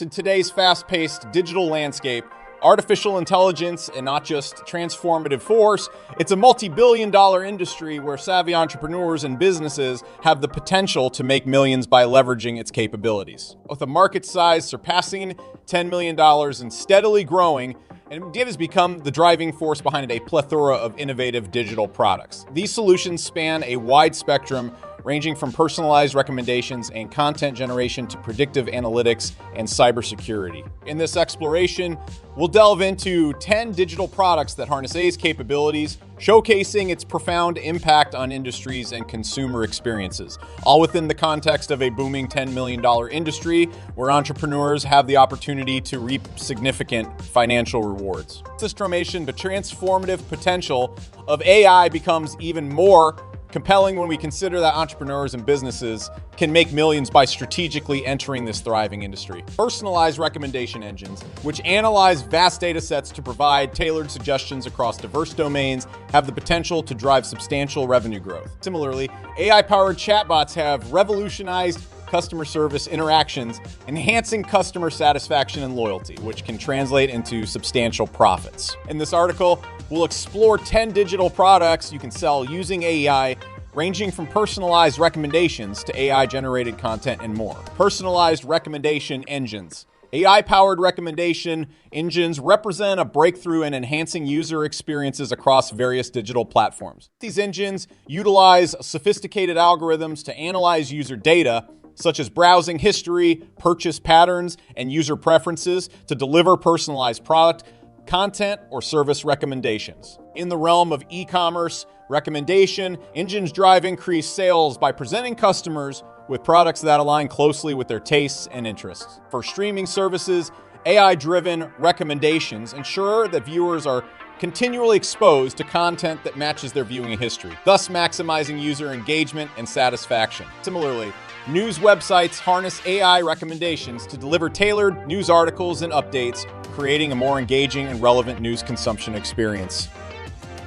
In today's fast-paced digital landscape, artificial intelligence, and not just transformative force, it's a multi-billion-dollar industry where savvy entrepreneurs and businesses have the potential to make millions by leveraging its capabilities. With a market size surpassing $10 million and steadily growing, and it has become the driving force behind a plethora of innovative digital products. These solutions span a wide spectrum, ranging from personalized recommendations and content generation to predictive analytics and cybersecurity. In this exploration, we'll delve into 10 digital products that harness AI's capabilities, showcasing its profound impact on industries and consumer experiences, all within the context of a booming $10 million industry where entrepreneurs have the opportunity to reap significant financial rewards. This transformation, the transformative potential of AI becomes even more compelling when we consider that entrepreneurs and businesses can make millions by strategically entering this thriving industry. Personalized recommendation engines, which analyze vast data sets to provide tailored suggestions across diverse domains, have the potential to drive substantial revenue growth. Similarly, AI-powered chatbots have revolutionized customer service interactions, enhancing customer satisfaction and loyalty, which can translate into substantial profits. In this article, we'll explore 10 digital products you can sell using AI, ranging from personalized recommendations to AI-generated content and more. Personalized recommendation engines. AI-powered recommendation engines represent a breakthrough in enhancing user experiences across various digital platforms. These engines utilize sophisticated algorithms to analyze user data, such as browsing history, purchase patterns, and user preferences to deliver personalized product, content, or service recommendations. In the realm of e-commerce recommendation, engines drive increased sales by presenting customers with products that align closely with their tastes and interests. For streaming services, AI-driven recommendations ensure that viewers are continually exposed to content that matches their viewing history, thus maximizing user engagement and satisfaction. Similarly, news websites harness AI recommendations to deliver tailored news articles and updates, creating a more engaging and relevant news consumption experience.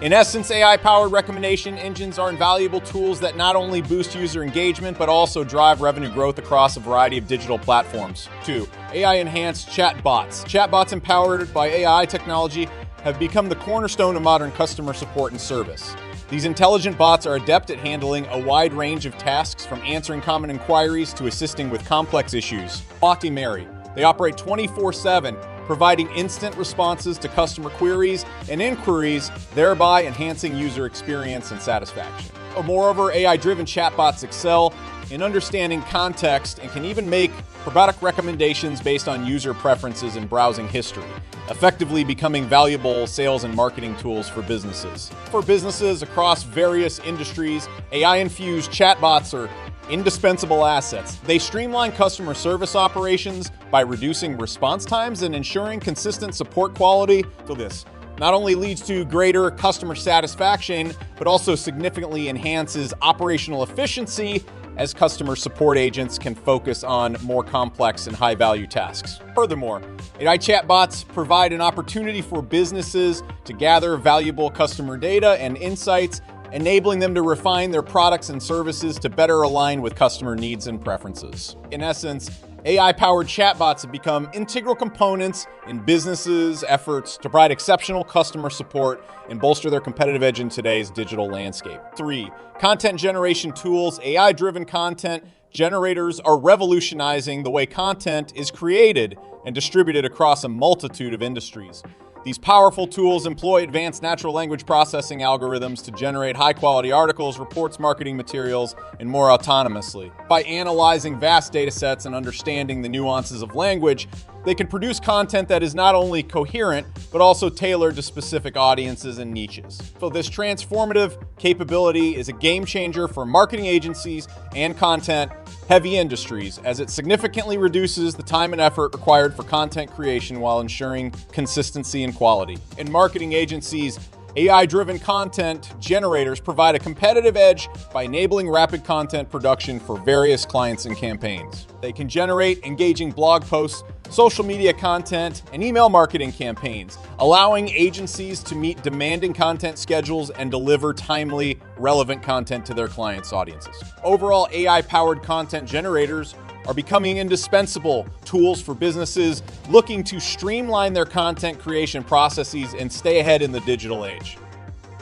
In essence, AI-powered recommendation engines are invaluable tools that not only boost user engagement, but also drive revenue growth across a variety of digital platforms. 2. AI-enhanced chatbots. Chatbots empowered by AI technology have become the cornerstone of modern customer support and service. These intelligent bots are adept at handling a wide range of tasks, from answering common inquiries to assisting with complex issues. Mary. They operate 24/7, providing instant responses to customer queries and inquiries, thereby enhancing user experience and satisfaction. Moreover, AI-driven chatbots excel in understanding context and can even make product recommendations based on user preferences and browsing history, effectively becoming valuable sales and marketing tools for businesses. For businesses across various industries, AI-infused chatbots are indispensable assets. They streamline customer service operations by reducing response times and ensuring consistent support quality. So this not only leads to greater customer satisfaction, but also significantly enhances operational efficiency, as customer support agents can focus on more complex and high-value tasks. Furthermore, AI chatbots provide an opportunity for businesses to gather valuable customer data and insights, enabling them to refine their products and services to better align with customer needs and preferences. In essence, AI-powered chatbots have become integral components in businesses' efforts to provide exceptional customer support and bolster their competitive edge in today's digital landscape. 3. Content generation tools. AI-driven content generators are revolutionizing the way content is created and distributed across a multitude of industries. These powerful tools employ advanced natural language processing algorithms to generate high-quality articles, reports, marketing materials, and more autonomously. By analyzing vast data sets and understanding the nuances of language, they can produce content that is not only coherent, but also tailored to specific audiences and niches. So this transformative capability is a game changer for marketing agencies and content-heavy industries, as it significantly reduces the time and effort required for content creation while ensuring consistency and quality. In marketing agencies, AI-driven content generators provide a competitive edge by enabling rapid content production for various clients and campaigns. They can generate engaging blog posts, social media content, and email marketing campaigns, allowing agencies to meet demanding content schedules and deliver timely, relevant content to their clients' audiences. Overall, AI-powered content generators are becoming indispensable tools for businesses looking to streamline their content creation processes and stay ahead in the digital age.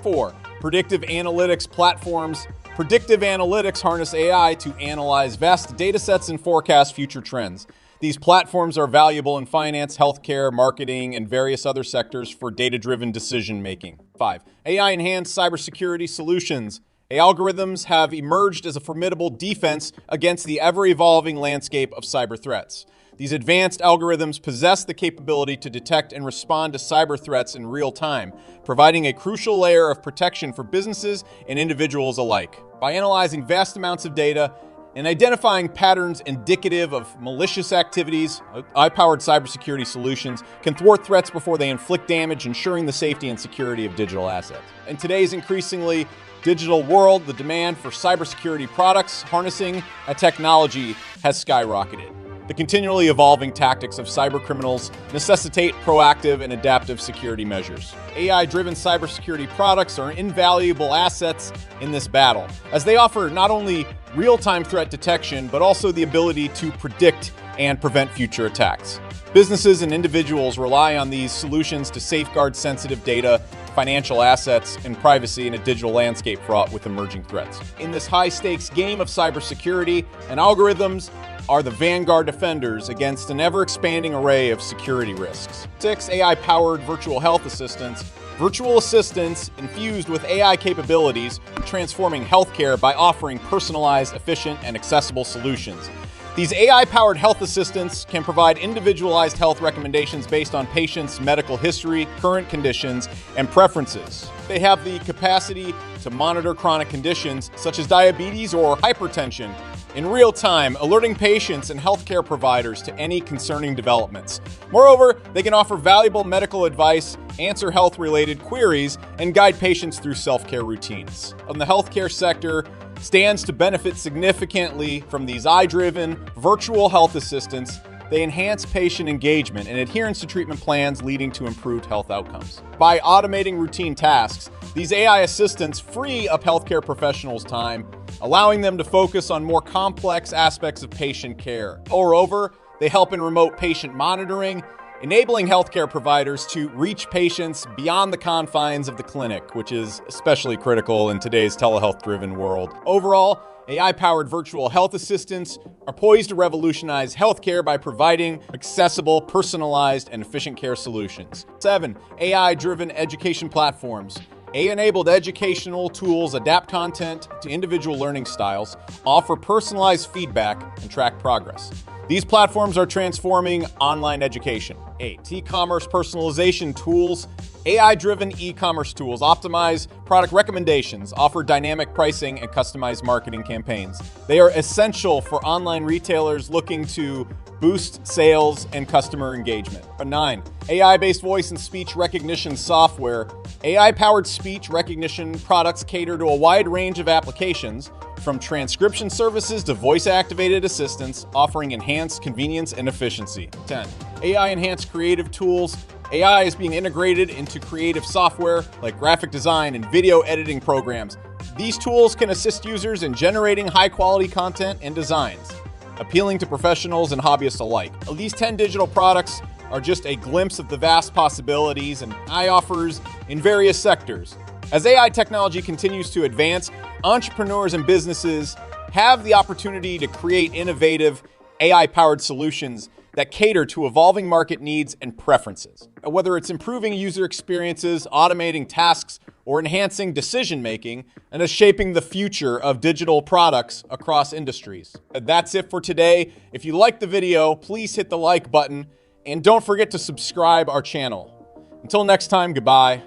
4. Predictive analytics platforms. Predictive analytics harness AI to analyze vast datasets and forecast future trends. These platforms are valuable in finance, healthcare, marketing, and various other sectors for data-driven decision-making. 5. AI-enhanced cybersecurity solutions. Algorithms have emerged as a formidable defense against the ever-evolving landscape of cyber threats. These advanced algorithms possess the capability to detect and respond to cyber threats in real time, providing a crucial layer of protection for businesses and individuals alike. By analyzing vast amounts of data and identifying patterns indicative of malicious activities, AI-powered cybersecurity solutions can thwart threats before they inflict damage, ensuring the safety and security of digital assets. In today's increasingly digital world, the demand for cybersecurity products harnessing a technology has skyrocketed. The continually evolving tactics of cybercriminals necessitate proactive and adaptive security measures. AI-driven cybersecurity products are invaluable assets in this battle, as they offer not only real-time threat detection, but also the ability to predict and prevent future attacks. Businesses and individuals rely on these solutions to safeguard sensitive data, financial assets, and privacy in a digital landscape fraught with emerging threats. In this high-stakes game of cybersecurity, and algorithms are the vanguard defenders against an ever-expanding array of security risks. 6. AI-powered virtual health assistants. Virtual assistants infused with AI capabilities, transforming healthcare by offering personalized, efficient, and accessible solutions. These AI-powered health assistants can provide individualized health recommendations based on patients' medical history, current conditions, and preferences. They have the capacity to monitor chronic conditions such as diabetes or hypertension in real time, alerting patients and healthcare providers to any concerning developments. Moreover, they can offer valuable medical advice, answer health-related queries, and guide patients through self-care routines. In the healthcare sector, stands to benefit significantly from these AI-driven virtual health assistants. They enhance patient engagement and adherence to treatment plans, leading to improved health outcomes. By automating routine tasks, these AI assistants free up healthcare professionals' time, allowing them to focus on more complex aspects of patient care. Moreover, they help in remote patient monitoring, enabling healthcare providers to reach patients beyond the confines of the clinic, which is especially critical in today's telehealth-driven world. Overall, AI-powered virtual health assistants are poised to revolutionize healthcare by providing accessible, personalized, and efficient care solutions. 7. AI-driven education platforms. AI-enabled educational tools adapt content to individual learning styles, offer personalized feedback, and track progress. These platforms are transforming online education. 8. E-commerce personalization tools. AI-driven e-commerce tools optimize product recommendations, offer dynamic pricing, and customized marketing campaigns. They are essential for online retailers looking to boost sales and customer engagement. 9. AI-based voice and speech recognition software. AI-powered speech recognition products cater to a wide range of applications, from transcription services to voice-activated assistants, offering enhanced convenience and efficiency. 10. AI-enhanced creative tools. AI is being integrated into creative software like graphic design and video editing programs. These tools can assist users in generating high-quality content and designs, appealing to professionals and hobbyists alike. These 10 digital products are just a glimpse of the vast possibilities and AI offers in various sectors. As AI technology continues to advance, entrepreneurs and businesses have the opportunity to create innovative AI-powered solutions that cater to evolving market needs and preferences. Whether it's improving user experiences, automating tasks, or enhancing decision-making, and is shaping the future of digital products across industries. That's it for today. If you liked the video, please hit the like button, and don't forget to subscribe our channel. Until next time, goodbye.